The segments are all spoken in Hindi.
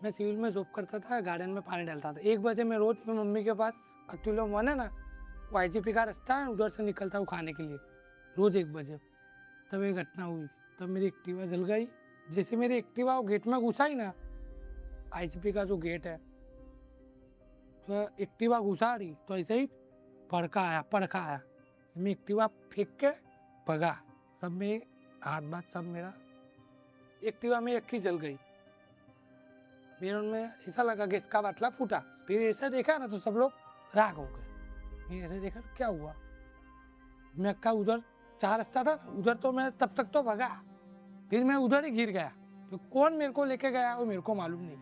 मैं सिविल में जॉब करता था, गार्डन में पानी डालता था। 1 बजे मैं रोज मैं मम्मी के पास अतुल्य वन है ना, वो आईजीपी का रास्ता है, उधर से निकलता हूँ खाने के लिए, रोज 1 बजे। तब ये घटना हुई, तब मेरी एक्टिवा जल गई। जैसे मेरी एक्टिवा वो गेट में घुसा ही ना, आईजीपी का जो गेट है, तो एक्टिवा घुसा रही तो ऐसे ही पड़का आया। मैं एक्टिवा फेंक के भगा, सब में हाथ बात सब मेरा एक्टिवा में एक ही जल गई। मेरे उनमें ऐसा लगा कि इसका बाटला फूटा। फिर ऐसा देखा ना तो सब लोग राग हो गए। मैं ऐसे देखा क्या हुआ, मैं का उधर 4 रास्ता था, उधर तो मैं तब तक तो भगा, फिर मैं उधर ही गिर गया। तो कौन मेरे को लेके गया वो मेरे को मालूम नहीं।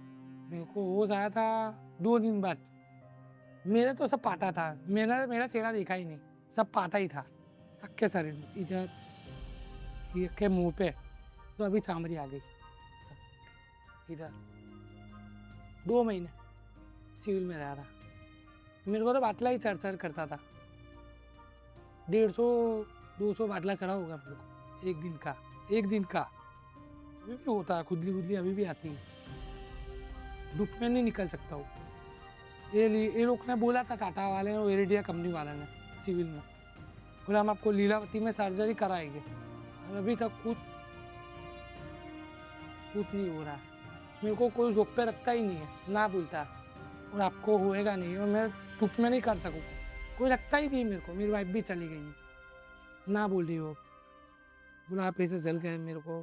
मेरे को होश आया था 2 दिन बाद। मेरे तो सब पाटा था, मेरा चेहरा देखा ही नहीं, सब पाटा ही था। अक्के शरीर में इधर ये के मुंह पे तो अभी चामड़ी आ गई सब इधर। 2 महीने सिविल में रहा था। मेरे को तो बाटला ही चढ़ करता था। 150-200 बाटला चढ़ा होगा मेरे को एक दिन का। अभी भी होता है, खुजली अभी भी आती है, धूप में नहीं निकल सकता हूँ। ये लोग ने बोला था, टाटा वाले ने, एरिडिया कंपनी वाले ने, सिविल में बोला हम आपको लीलावती में सर्जरी कराएंगे। अभी तक कुछ नहीं हो रहा है। मेरे को कोई जॉब पे रखता ही नहीं है, ना बोलता और आपको होएगा नहीं, और मैं धूप में नहीं कर सकूँगा, कोई रखता ही नहीं मेरे को। मेरी वाइफ भी चली गई, ना बोल रही हो, बोला आप ऐसे जल गए मेरे को,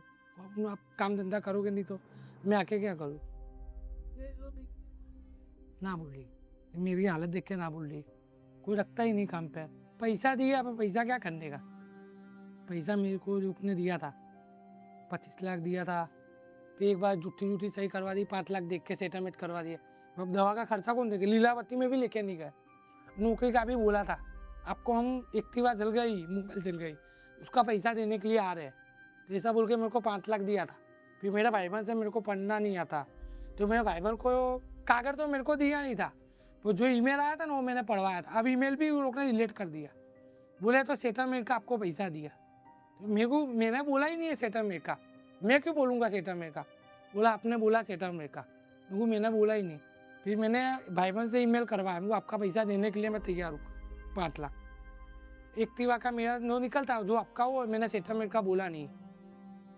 आप काम धंधा करोगे नहीं तो मैं आके क्या करूँ, ना बोल रही। मेरी हालत देख के ना बोल रही, कोई रखता ही नहीं काम पे। पैसा दिया, अब पैसा क्या करने का। पैसा मेरे को जो उसने दिया था 25 लाख दिया था, फिर एक बार झूठी सही करवा दी, 5 लाख देख के सेटलमेंट करवा दिया। अब दवा का खर्चा कौन देगा, लीलावती में भी लेके नहीं गए। नौकरी का भी बोला था, आपको हम एक्टिवा जल गई, मोबाइल जल गई, उसका पैसा देने के लिए आ रहे हैं, तो ऐसा बोल के मेरे को 5 लाख दिया था। फिर मेरा भाईबंद से मेरे को पढ़ना नहीं आता, तो मेरे भाईबंद को कागज तो मेरे को दिया नहीं था, वो जो ईमेल आया था ना वो मैंने पढ़वाया था। अब ईमेल भी उन लोग ने डिलीट कर दिया, बोले तो सेटलमेंट का आपको पैसा दिया। तो मैंने बोला ही नहीं है सेटलमेंट का, मैं क्यों बोलूँगा सेटलमेंट का, बोला आपने बोला सेटलमेंट का, मैंने बोला ही नहीं। फिर मैंने भाईबंद से ईमेल करवाया, वो आपका पैसा देने के लिए मैं तैयार हूँ, 5 लाख। एक्टिवा का मेरा नो निकलता, जो आपका हो, मैंने सेटलमेंट का बोला नहीं,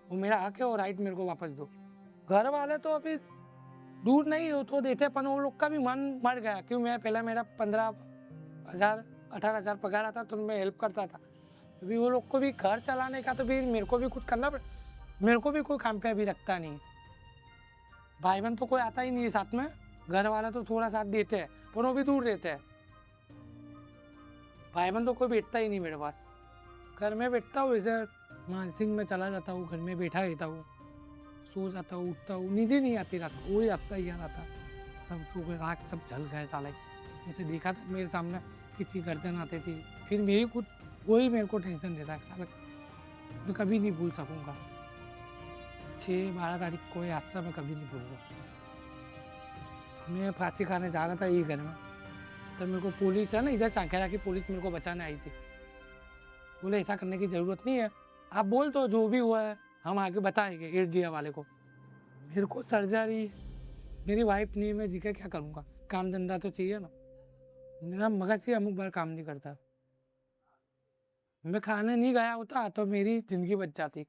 वो मेरा हक है, वो राइट मेरे को वापस दो। घर वाले तो अभी दूर नहीं हो तो देते, पर वो लोग का भी मन मर गया, क्यों मैं पहले मेरा 15,000 18,000 पगार आता तो मैं हेल्प करता था। अभी वो लोग को भी घर चलाने का, तो फिर मेरे को भी कुछ करना पड़े। मेरे को भी कोई काम पे अभी रखता नहीं, भाई बहन तो कोई आता ही नहीं है साथ में, घर वाला तो थोड़ा साथ देते हैं पर वो भी दूर रहते हैं। भाई बहन तो कोई बैठता ही नहीं मेरे पास, घर में बैठता हूँ, इसे मानसिंह में चला जाता हूँ, घर में बैठा रहता हूँ, सो जाता हूँ, उठता हूँ, नींद ही नहीं आती रात को, वही अच्छा ही आ था। सब सो गए, रात सब जल गए साले। जैसे देखा था मेरे सामने किसी गर्दन आती थी, फिर मेरी खुद वही मेरे को टेंशन रहता है साला, मैं कभी नहीं भूल सकूँगा। 6-12 तारीख को ये हादसा मैं कभी नहीं भूलूँगा। मैं फांसी खाने जा रहा था ये घर में, तब मेरे को पुलिस है ना इधर चांखेरा की पुलिस मेरे को बचाने आई थी। बोले ऐसा करने की ज़रूरत नहीं है, आप बोल दो जो भी हुआ है हम आगे बताएंगे एरिया वाले को। मेरे को सर्जरी, मेरी वाइफ नहीं, मैं जी के क्या करूँगा, काम धंधा तो चाहिए ना। मेरा मगज ही अमुक बार काम नहीं करता। मैं खाने नहीं गया होता तो मेरी ज़िंदगी बच जाती।